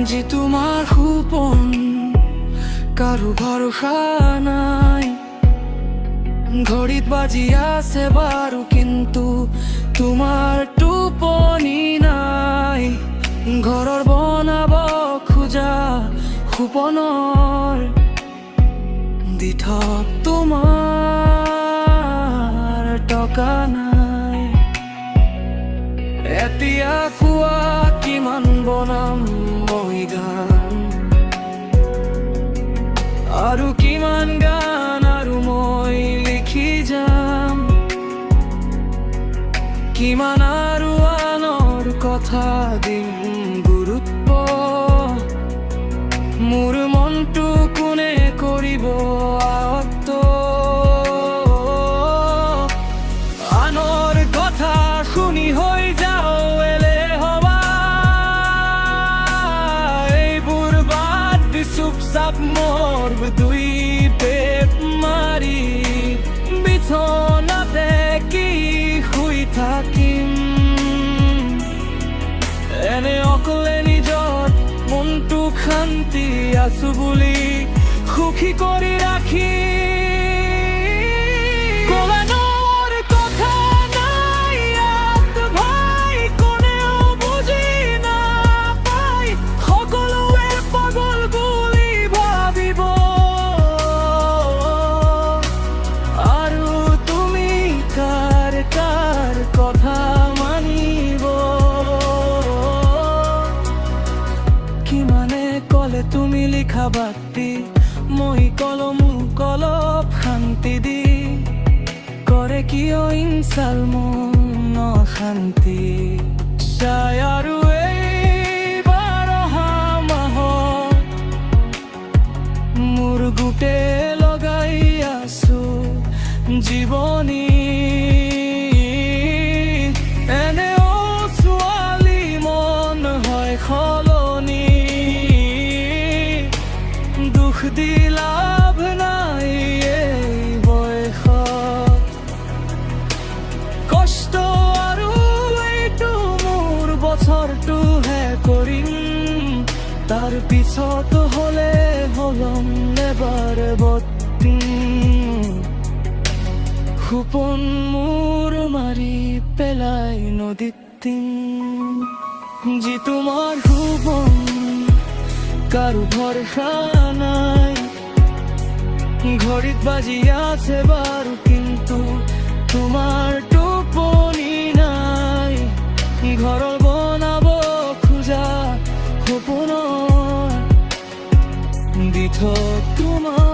যে তোমাৰ গোপন কাৰো ভৰসা নাই। ঘড়িত বাজি আছে বাৰো কিন্তু তোমাৰ টোপনি নাই। ঘৰৰ বনাব খোজা সপোনৰ দিঠক তোমাৰ টকা নাই। এতিয়া কোৱা কিমান বনাম মই গান, আৰু কিমান গান আৰু মই লিখি যাম। কিমান আৰু আনৰ কথা দিম গুৰুত্ব, মোৰ মনটো কোনে কৰিব আয়ত্ত। আনৰ কথা শুনি হৈ যাওঁ এলেহুৱা, এইবোৰ বাদ দি চুপচাপ মোৰ দুই পেট মাৰি বিছনাতে কি শুই থাকিম। এনে অকলে নিজৰ মনটোক শান্তি আছো বুলি সুখী কৰি ৰাখি কথা মানিব। কিমানে কলে তুমি লিখা বাতি, মই কলমো কলপ শান্তি দি কৰে কিয় ইনচাল মন শান্তি। চাই আৰু এইবাৰ অহা মাহত মোৰ গোটে লগাই আছো জীৱনী। সলনি দুখ দি লাভ নাই এই বয়সত, কষ্ট আৰু এইটো মোৰ বছৰটোহে কৰিম। তাৰ পিছত হলে হলম এবাৰ বতিম। সপোন মোৰ মাৰি পেলাই নদীত দিম। যে তোমাৰ গোপন কাৰো ভৰসা নাই। ঘড়িত বাজি আছে বাৰো কিন্তু তোমাৰ টোপনি নাই। ঘৰৰ বনাব খোজা সপোনৰ দিঠক তোমাৰ